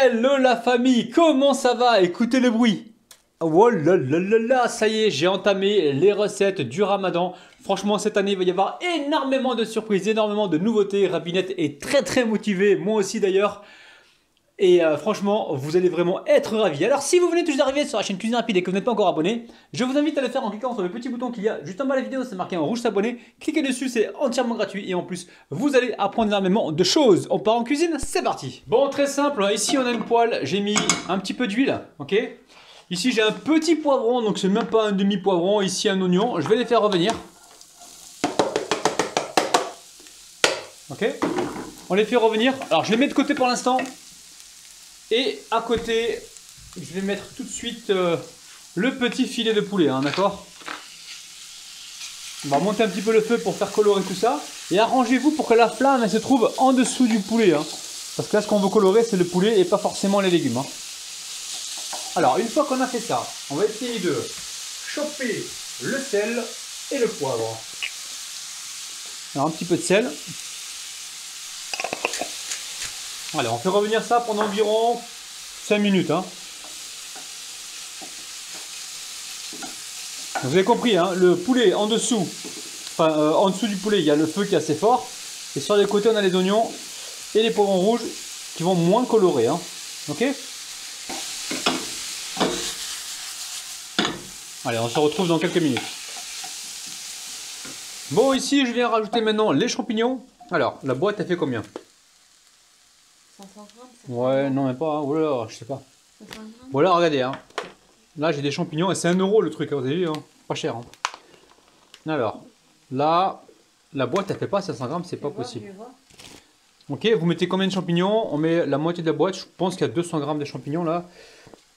Hello la famille, comment ça va? Écoutez le bruit. Oh là là là là, ça y est, j'ai entamé les recettes du Ramadan. Franchement, cette année, il va y avoir énormément de surprises, énormément de nouveautés. Rabinette est très motivée, moi aussi d'ailleurs. Et franchement, vous allez vraiment être ravis. Alors, si vous venez tout juste d'arriver sur la chaîne Cuisine Rapide et que vous n'êtes pas encore abonné, je vous invite à le faire en cliquant sur le petit bouton qu'il y a juste en bas de la vidéo, c'est marqué en rouge s'abonner. Cliquez dessus, c'est entièrement gratuit et en plus, vous allez apprendre énormément de choses. On part en cuisine, c'est parti. Bon, très simple, ici on a une poêle, j'ai mis un petit peu d'huile, ok. Ici j'ai un petit poivron, donc c'est même pas un demi-poivron, ici un oignon, je vais les faire revenir. Ok, on les fait revenir, alors je les mets de côté pour l'instant. Et à côté, je vais mettre tout de suite le petit filet de poulet, hein, d'accord? On va monter un petit peu le feu pour faire colorer tout ça. Et arrangez-vous pour que la flamme elle se trouve en dessous du poulet. Hein, parce que là, ce qu'on veut colorer, c'est le poulet et pas forcément les légumes. Hein. Alors, une fois qu'on a fait ça, on va essayer de choper le sel et le poivre. Alors, un petit peu de sel. Allez, on fait revenir ça pendant environ 5 minutes. Hein. Vous avez compris, hein, le poulet en dessous, en dessous du poulet, il y a le feu qui est assez fort. Et sur les côtés, on a les oignons et les poivrons rouges qui vont moins colorer. Hein. Ok? Allez, on se retrouve dans quelques minutes. Bon, ici, je viens rajouter maintenant les champignons. Alors, la boîte, elle fait combien? 500 grammes. Ouais, non, même pas. Hein. Voilà, je sais pas. Voilà, regardez. Hein. Là, j'ai des champignons et c'est 1 € le truc. Hein, vous avez vu, hein. Pas cher. Hein. Alors, là, la boîte, elle fait pas 500 grammes, c'est pas possible. Ok, vous mettez combien de champignons? On met la moitié de la boîte. Je pense qu'il y a 200 grammes de champignons là.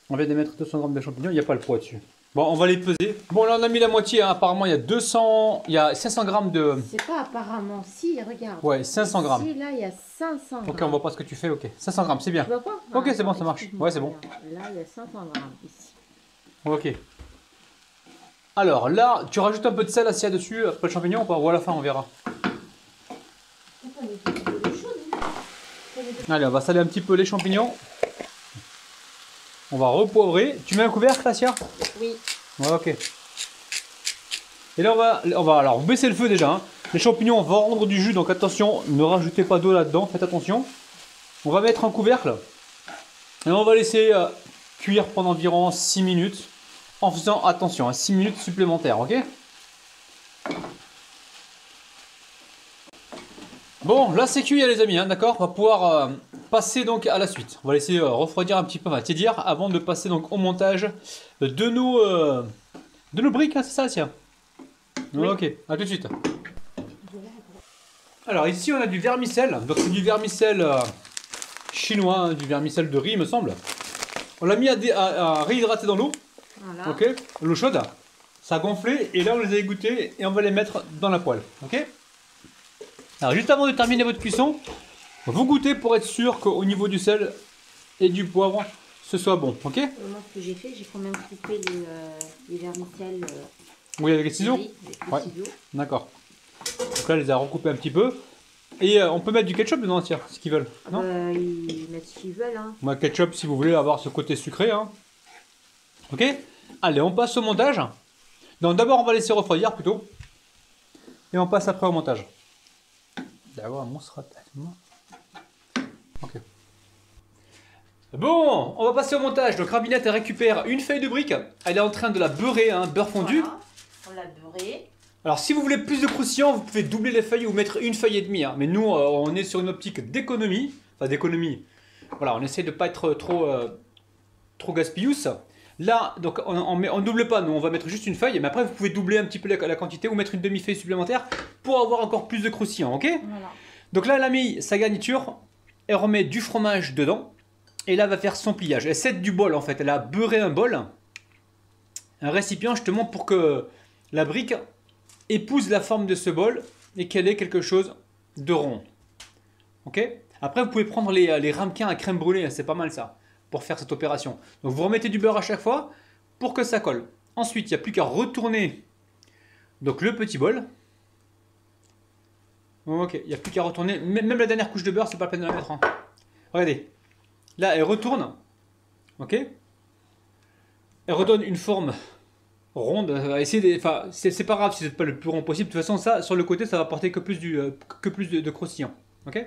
On vient de mettre 200 grammes de champignons. Il n'y a pas le poids dessus. Bon, on va les peser. Bon, là, on a mis la moitié. Hein. Apparemment, il y a 200. Il y a 500 grammes de. C'est pas apparemment. Si, regarde. Ouais, 500 grammes. Si, là, il y a 500 grammes. Ok, on voit pas ce que tu fais. Ok, 500 grammes, c'est bien. Tu vois pas? Ok, c'est bon, attends, ça marche. Ouais, c'est bon. Là, il y a 500 grammes ici. Ok. Alors là, tu rajoutes un peu de sel assis dessus après le champignon ou pas? Ou à la fin, on verra. Allez, on va saler un petit peu les champignons. On va repoivrer. Tu mets un couvercle, Lacia? Oui. Ouais, ok. Et là, on va alors baisser le feu déjà. Hein. Les champignons vont rendre du jus, donc attention, ne rajoutez pas d'eau là-dedans, faites attention. On va mettre un couvercle. Et on va laisser cuire pendant environ 6 minutes. En faisant attention, 6 minutes supplémentaires, ok? Bon, là c'est cuit les amis, hein, d'accord? On va pouvoir passer donc à la suite. On va laisser refroidir un petit peu, tiédir, avant de passer donc au montage de nos briques, hein, c'est ça, tiens? Oui. Ok, à tout de suite. Alors ici on a du vermicelle, donc c'est du vermicelle chinois, hein, du vermicelle de riz il me semble. On l'a mis à réhydrater dans l'eau. Voilà. Ok, l'eau chaude, ça a gonflé et là on les a égouttés et on va les mettre dans la poêle. Ok. Alors juste avant de terminer votre cuisson, vous goûtez pour être sûr qu'au niveau du sel et du poivre, ce soit bon. Ok. Moi ce que j'ai fait, j'ai quand même coupé les vermicelles. Oui, avec les ciseaux. Oui, avec les ciseaux. D'accord. Donc là, on les a recoupés un petit peu. Et on peut mettre du ketchup dedans, tiens, ce qu'ils veulent. Non, ils mettent ce qu'ils veulent. Hein. Moi, ketchup si vous voulez avoir ce côté sucré. Hein. Ok. Allez, on passe au montage. Donc d'abord, on va laisser refroidir plutôt. Et on passe après au montage. D'avoir un monstre. Ok. Bon, on va passer au montage. Donc Rabinette récupère une feuille de brique. Elle est en train de la beurrer, hein, beurre fondu. Voilà, on l'a beurré. Alors si vous voulez plus de croustillant, vous pouvez doubler les feuilles ou mettre une feuille et demie. Hein. Mais nous, on est sur une optique d'économie. Enfin d'économie. Voilà, on essaie de ne pas être trop gaspillous. Là, donc on double pas, nous on va mettre juste une feuille, mais après vous pouvez doubler un petit peu la quantité ou mettre une demi-feuille supplémentaire pour avoir encore plus de croustillant, ok? Voilà. Donc là, elle a mis sa garniture, elle remet du fromage dedans, et là elle va faire son pliage. Elle cède du bol en fait, elle a beurré un bol, un récipient justement pour que la brique épouse la forme de ce bol et qu'elle ait quelque chose de rond, ok? Après vous pouvez prendre les ramequins à crème brûlée, c'est pas mal ça. Pour faire cette opération. Donc vous remettez du beurre à chaque fois pour que ça colle. Ensuite, il n'y a plus qu'à retourner donc le petit bol. Ok, il n'y a plus qu'à retourner. Même la dernière couche de beurre, c'est pas la peine de la mettre. Hein. Regardez. Là, elle retourne. Ok. Elle redonne une forme ronde. Enfin, c'est pas grave si c'est pas le plus rond possible. De toute façon, ça, sur le côté, ça va apporter que plus, que plus de croustillant. Ok.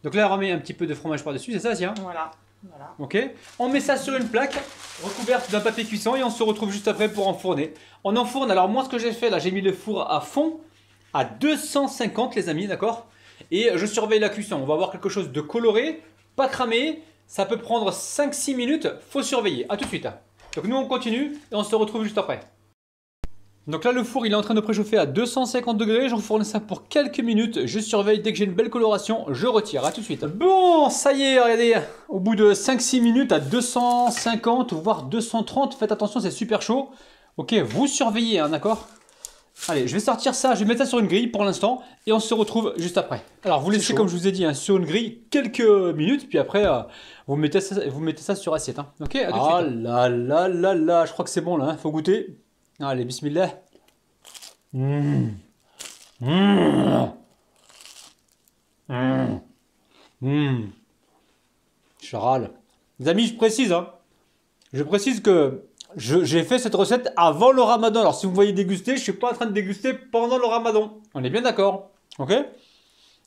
Donc là, on remet un petit peu de fromage par-dessus, c'est ça, tiens. Voilà. Voilà. Ok. On met ça sur une plaque recouverte d'un papier cuisson et on se retrouve juste après pour enfourner. On enfourne. Alors moi, ce que j'ai fait là, j'ai mis le four à fond à 250, les amis, d'accord. Et je surveille la cuisson. On va avoir quelque chose de coloré, pas cramé. Ça peut prendre 5-6 minutes. Faut surveiller. À tout de suite. Donc nous, on continue et on se retrouve juste après. Donc là, le four, il est en train de préchauffer à 250 degrés. J'enfourne ça pour quelques minutes. Je surveille. Dès que j'ai une belle coloration, je retire. À tout de suite. Bon, ça y est, regardez. Au bout de 5-6 minutes à 250, voire 230. Faites attention, c'est super chaud. Ok, vous surveillez, hein, d'accord. Allez, je vais sortir ça. Je vais mettre ça sur une grille pour l'instant. Et on se retrouve juste après. Alors, vous laissez, comme je vous ai dit, hein, sur une grille quelques minutes. Puis après, vous mettez ça sur assiette. Hein. Ok, à tout de suite. Ah là là là là. Je crois que c'est bon là. Hein. Faut goûter. Allez, bismillah. Mmh. Mmh. Mmh. Mmh. Je râle. Les amis, je précise, hein. Je précise que j'ai fait cette recette avant le ramadan. Alors, si vous me voyez déguster, je ne suis pas en train de déguster pendant le ramadan. On est bien d'accord? Ok?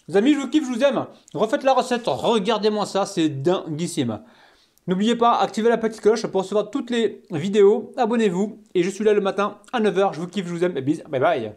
Les amis, je vous kiffe, je vous aime. Refaites la recette, regardez-moi ça, c'est dinguissime. N'oubliez pas, activez la petite cloche pour recevoir toutes les vidéos. Abonnez-vous. Et je suis là le matin à 9 h. Je vous kiffe, je vous aime. Bye bye.